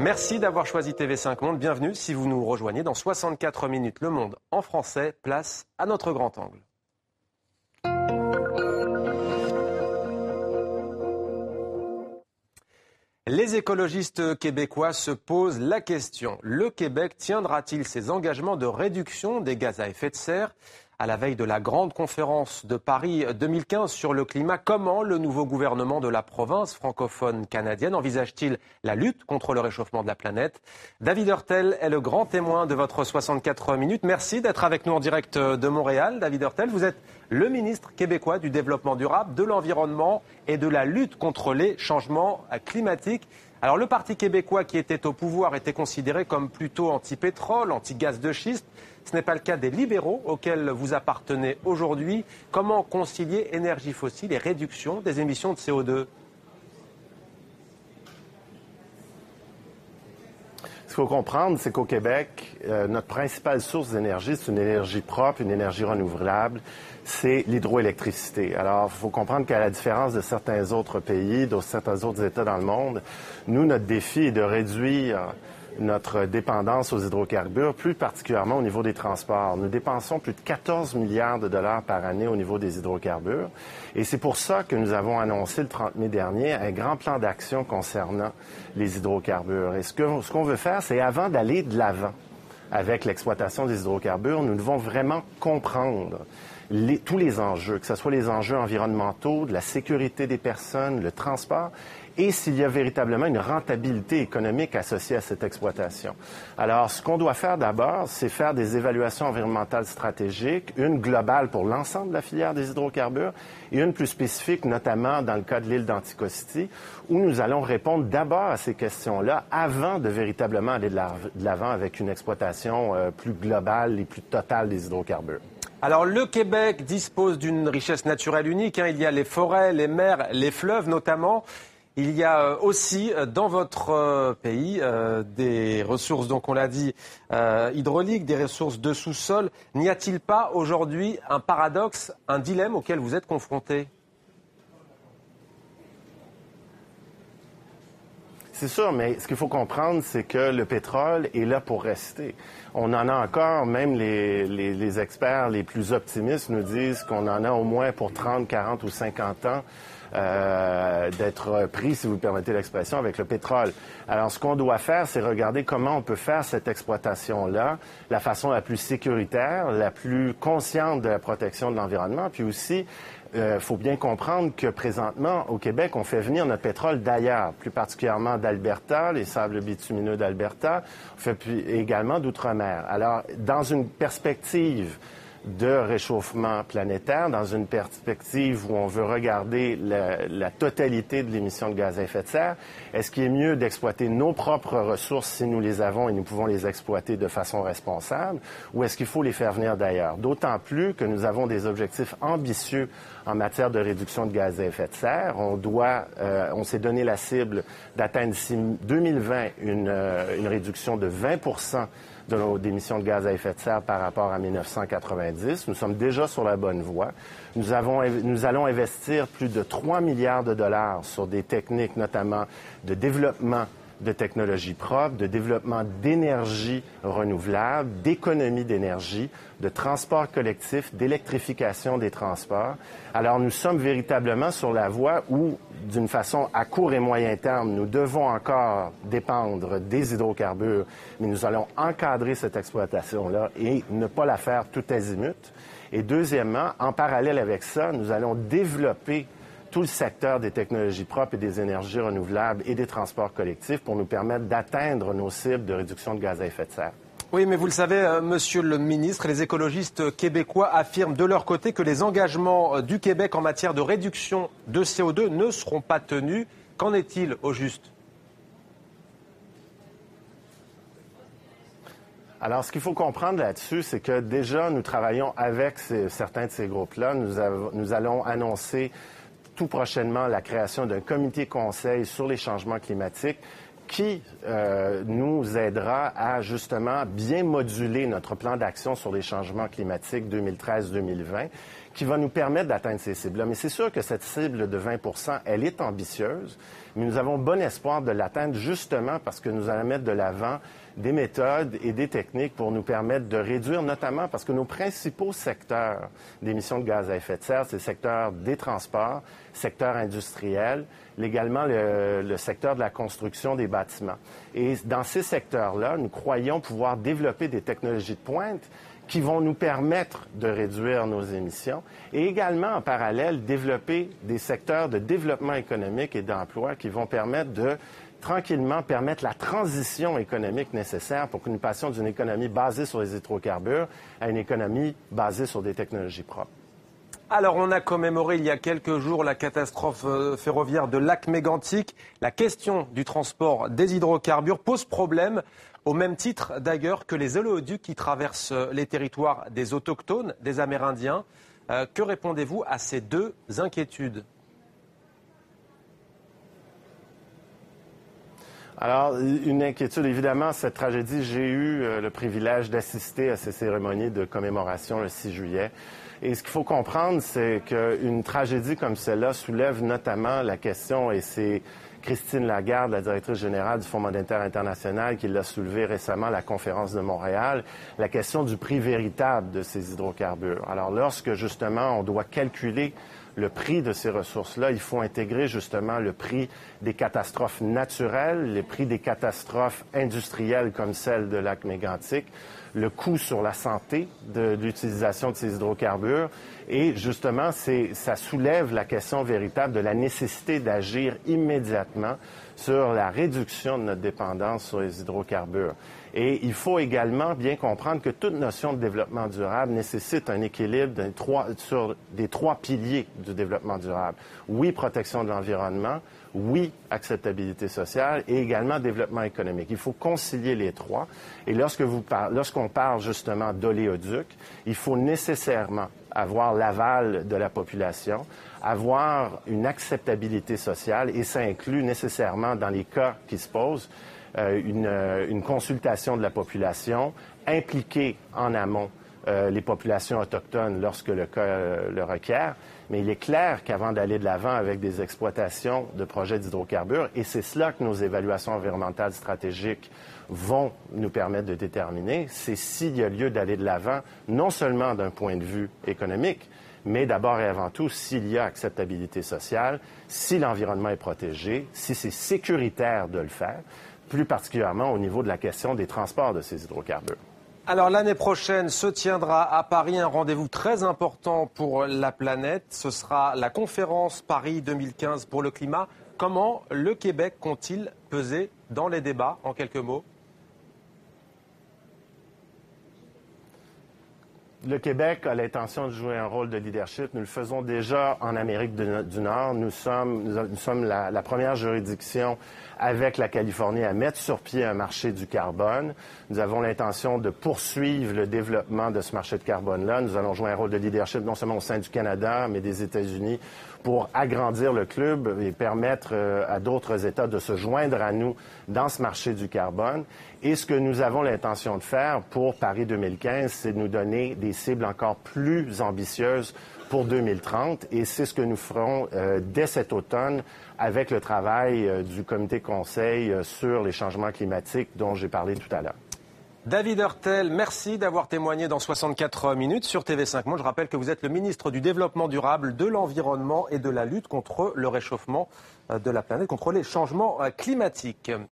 Merci d'avoir choisi TV5 Monde. Bienvenue si vous nous rejoignez dans 64 minutes. Le monde en français, place à notre grand angle. Les écologistes québécois se posent la question. Le Québec tiendra-t-il ses engagements de réduction des gaz à effet de serre ? À la veille de la grande conférence de Paris 2015 sur le climat, comment le nouveau gouvernement de la province francophone canadienne envisage-t-il la lutte contre le réchauffement de la planète ? David Hurtel est le grand témoin de votre 64 minutes. Merci d'être avec nous en direct de Montréal. David Hurtel, vous êtes le ministre québécois du développement durable, de l'environnement et de la lutte contre les changements climatiques. Alors le Parti québécois qui était au pouvoir était considéré comme plutôt anti-pétrole, anti-gaz de schiste. Ce n'est pas le cas des libéraux auxquels vous appartenez aujourd'hui. Comment concilier énergie fossile et réduction des émissions de CO2 ? Ce qu'il faut comprendre, c'est qu'au Québec, notre principale source d'énergie, c'est une énergie propre, une énergie renouvelable, c'est l'hydroélectricité. Alors, il faut comprendre qu'à la différence de certains autres pays, de certains autres États dans le monde, nous, notre défi est de réduire notre dépendance aux hydrocarbures, plus particulièrement au niveau des transports. Nous dépensons plus de 14 milliards de dollars par année au niveau des hydrocarbures. Et c'est pour ça que nous avons annoncé le 30 mai dernier un grand plan d'action concernant les hydrocarbures. Et ce qu'on veut faire, c'est avant d'aller de l'avant avec l'exploitation des hydrocarbures, nous devons vraiment comprendre tous les enjeux, que ce soit les enjeux environnementaux, de la sécurité des personnes, le transport, et s'il y a véritablement une rentabilité économique associée à cette exploitation. Alors, ce qu'on doit faire d'abord, c'est faire des évaluations environnementales stratégiques, une globale pour l'ensemble de la filière des hydrocarbures et une plus spécifique, notamment dans le cas de l'île d'Anticosti, où nous allons répondre d'abord à ces questions-là avant de véritablement aller de l'avant avec une exploitation plus globale et plus totale des hydrocarbures. Alors, le Québec dispose d'une richesse naturelle unique. Il y a les forêts, les mers, les fleuves notamment. Il y a aussi dans votre pays des ressources, donc on l'a dit, hydrauliques, des ressources de sous-sol. N'y a-t-il pas aujourd'hui un paradoxe, un dilemme auquel vous êtes confrontés ? C'est sûr, mais ce qu'il faut comprendre, c'est que le pétrole est là pour rester. On en a encore, même les experts les plus optimistes nous disent qu'on en a au moins pour 30, 40 ou 50 ans d'être pris, si vous permettez l'expression, avec le pétrole. Alors, ce qu'on doit faire, c'est regarder comment on peut faire cette exploitation-là, la façon la plus sécuritaire, la plus consciente de la protection de l'environnement, puis aussi faut bien comprendre que présentement, au Québec, on fait venir notre pétrole d'ailleurs, plus particulièrement d'Alberta, les sables bitumineux d'Alberta, on fait également d'outre-mer. Alors, dans une perspective de réchauffement planétaire, dans une perspective où on veut regarder la totalité de l'émission de gaz à effet de serre, est-ce qu'il est mieux d'exploiter nos propres ressources si nous les avons et nous pouvons les exploiter de façon responsable, ou est-ce qu'il faut les faire venir d'ailleurs? D'autant plus que nous avons des objectifs ambitieux en matière de réduction de gaz à effet de serre. On s'est donné la cible d'atteindre d'ici 2020 une réduction de 20 de nos émissions de gaz à effet de serre par rapport à 1990. Nous sommes déjà sur la bonne voie. Nous allons investir plus de 3 milliards de dollars sur des techniques, notamment de développement de technologies propres, de développement d'énergie renouvelable, d'économie d'énergie, de transport collectif, d'électrification des transports. Alors, nous sommes véritablement sur la voie où, d'une façon à court et moyen terme, nous devons encore dépendre des hydrocarbures, mais nous allons encadrer cette exploitation-là et ne pas la faire tout azimut. Et deuxièmement, en parallèle avec ça, nous allons développer tout le secteur des technologies propres et des énergies renouvelables et des transports collectifs pour nous permettre d'atteindre nos cibles de réduction de gaz à effet de serre. Oui, mais vous le savez, monsieur le ministre, les écologistes québécois affirment de leur côté que les engagements du Québec en matière de réduction de CO2 ne seront pas tenus. Qu'en est-il au juste ? Alors, ce qu'il faut comprendre là-dessus, c'est que déjà, nous travaillons avec certains de ces groupes-là. Nous allons annoncer tout prochainement la création d'un comité conseil sur les changements climatiques qui nous aidera à justement bien moduler notre plan d'action sur les changements climatiques 2013-2020, qui va nous permettre d'atteindre ces cibles-là. Mais c'est sûr que cette cible de 20 elle est ambitieuse, mais nous avons bon espoir de l'atteindre justement parce que nous allons mettre de l'avant des méthodes et des techniques pour nous permettre de réduire, notamment parce que nos principaux secteurs d'émissions de gaz à effet de serre, c'est le secteur des transports, secteur industriel, également le secteur de la construction des bâtiments. Et dans ces secteurs-là, nous croyons pouvoir développer des technologies de pointe qui vont nous permettre de réduire nos émissions et également, en parallèle, développer des secteurs de développement économique et d'emploi qui vont permettre de tranquillement permettre la transition économique nécessaire pour que nous passions d'une économie basée sur les hydrocarbures à une économie basée sur des technologies propres. Alors, on a commémoré il y a quelques jours la catastrophe ferroviaire de Lac-Mégantic. La question du transport des hydrocarbures pose problème, au même titre d'ailleurs que les oléoducs qui traversent les territoires des autochtones, des Amérindiens. Que répondez-vous à ces deux inquiétudes ? Alors, une inquiétude, évidemment, cette tragédie, j'ai eu le privilège d'assister à ces cérémonies de commémoration le 6 juillet. Et ce qu'il faut comprendre, c'est qu'une tragédie comme celle-là soulève notamment la question, et c'est Christine Lagarde, la directrice générale du Fonds monétaire international, qui l'a soulevé récemment à la conférence de Montréal, la question du prix véritable de ces hydrocarbures. Alors, lorsque, justement, on doit calculer le prix de ces ressources-là, il faut intégrer justement le prix des catastrophes naturelles, les prix des catastrophes industrielles comme celle de Lac-Mégantic, le coût sur la santé de l'utilisation de ces hydrocarbures. Et justement, ça soulève la question véritable de la nécessité d'agir immédiatement sur la réduction de notre dépendance sur les hydrocarbures. Et il faut également bien comprendre que toute notion de développement durable nécessite un équilibre sur des trois piliers du développement durable. Oui, protection de l'environnement, oui, acceptabilité sociale et également développement économique. Il faut concilier les trois. Et lorsqu'on parle justement d'oléoduc, il faut nécessairement avoir l'aval de la population, avoir une acceptabilité sociale, et ça inclut nécessairement, dans les cas qui se posent, une consultation de la population, impliquer en amont les populations autochtones lorsque le cas le requiert. Mais il est clair qu'avant d'aller de l'avant avec des exploitations de projets d'hydrocarbures, et c'est cela que nos évaluations environnementales stratégiques vont nous permettre de déterminer, c'est s'il y a lieu d'aller de l'avant, non seulement d'un point de vue économique, mais d'abord et avant tout, s'il y a acceptabilité sociale, si l'environnement est protégé, si c'est sécuritaire de le faire, plus particulièrement au niveau de la question des transports de ces hydrocarbures. Alors l'année prochaine se tiendra à Paris un rendez-vous très important pour la planète. Ce sera la conférence Paris 2015 pour le climat. Comment le Québec compte-t-il peser dans les débats, en quelques mots ? Le Québec a l'intention de jouer un rôle de leadership. Nous le faisons déjà en Amérique du Nord. Nous sommes la première juridiction avec la Californie à mettre sur pied un marché du carbone. Nous avons l'intention de poursuivre le développement de ce marché de carbone-là. Nous allons jouer un rôle de leadership non seulement au sein du Canada, mais des États-Unis pour agrandir le club et permettre à d'autres États de se joindre à nous dans ce marché du carbone. Et ce que nous avons l'intention de faire pour Paris 2015, c'est de nous donner des cibles encore plus ambitieuses pour 2030. Et c'est ce que nous ferons dès cet automne avec le travail du comité conseil sur les changements climatiques dont j'ai parlé tout à l'heure. David Heurtel, merci d'avoir témoigné dans 64 minutes sur TV5 Monde. Je rappelle que vous êtes le ministre du Développement durable, de l'Environnement et de la lutte contre le réchauffement de la planète, contre les changements climatiques.